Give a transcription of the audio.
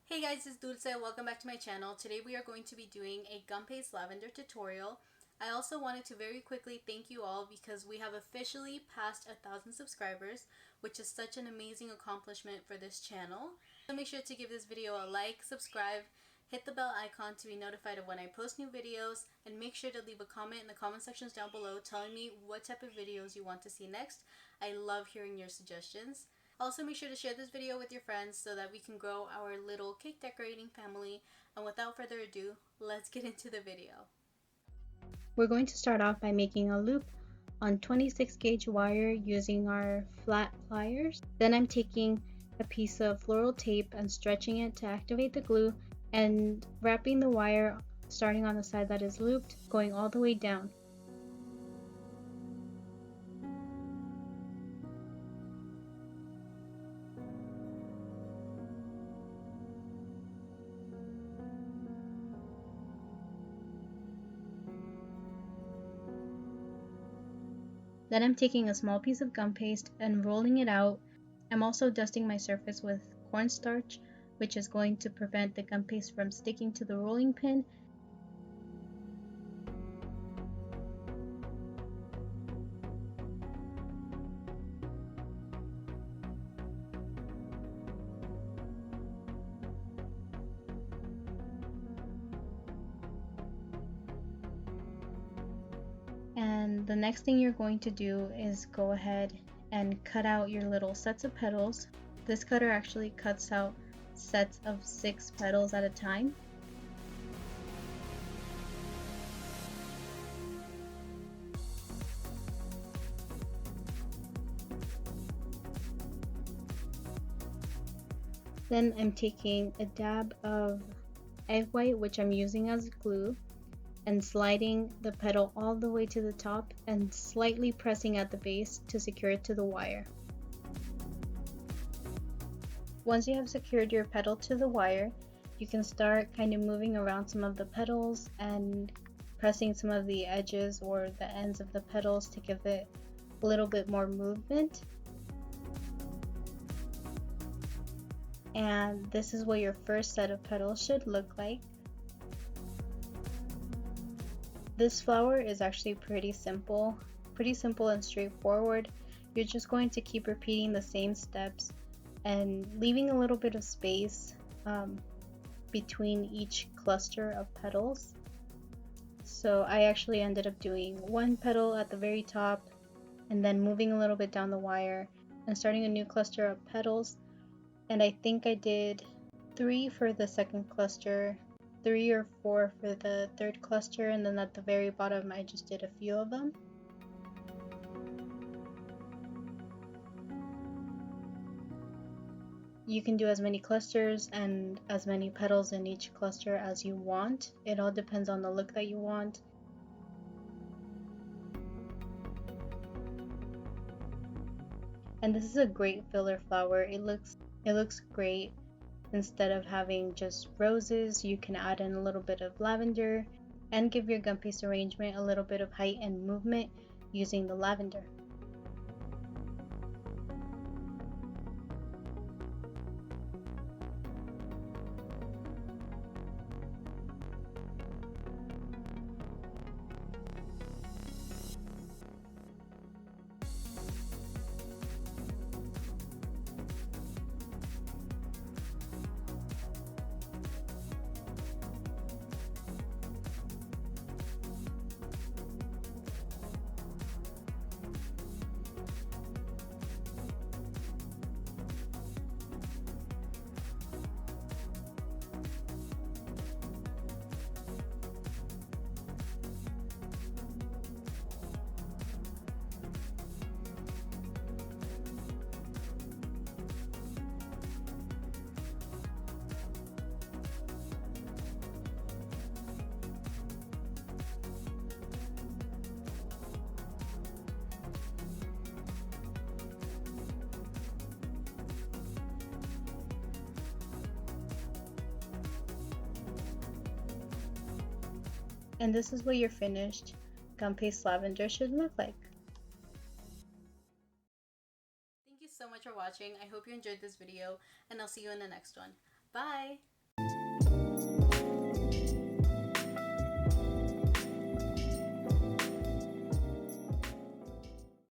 Hey guys, it's Dulce. Welcome back to my channel. Today we are going to be doing a Gumpaste Lavender tutorial. I also wanted to very quickly thank you all because we have officially passed 1,000 subscribers, which is such an amazing accomplishment for this channel. So make sure to give this video a like, subscribe, hit the bell icon to be notified of when I post new videos, and make sure to leave a comment in the comment sections down below telling me what type of videos you want to see next. I love hearing your suggestions. Also, make sure to share this video with your friends so that we can grow our little cake decorating family. And without further ado, let's get into the video. We're going to start off by making a loop on 26 gauge wire using our flat pliers. Then I'm taking a piece of floral tape and stretching it to activate the glue and wrapping the wire starting on the side that is looped, going all the way down. Then I'm taking a small piece of gum paste and rolling it out. I'm also dusting my surface with cornstarch, which is going to prevent the gum paste from sticking to the rolling pin. And the next thing you're going to do is go ahead and cut out your little sets of petals. This cutter actually cuts out sets of 6 petals at a time. Then I'm taking a dab of egg white, which I'm using as glue, and sliding the petal all the way to the top and slightly pressing at the base to secure it to the wire. Once you have secured your petal to the wire, you can start kind of moving around some of the petals and pressing some of the edges or the ends of the petals to give it a little bit more movement. And this is what your first set of petals should look like. This flower is actually pretty simple and straightforward. You're just going to keep repeating the same steps and leaving a little bit of space between each cluster of petals. So I actually ended up doing one petal at the very top and then moving a little bit down the wire and starting a new cluster of petals. And I think I did 3 for the second cluster, 3 or 4 for the third cluster, and then at the very bottom I just did a few of them. You can do as many clusters and as many petals in each cluster as you want. It all depends on the look that you want. And this is a great filler flower. It looks great. Instead of having just roses, you can add in a little bit of lavender and give your gum paste arrangement a little bit of height and movement using the lavender. And this is what your finished Gumpaste Lavender should look like. Thank you so much for watching. I hope you enjoyed this video, and I'll see you in the next one. Bye!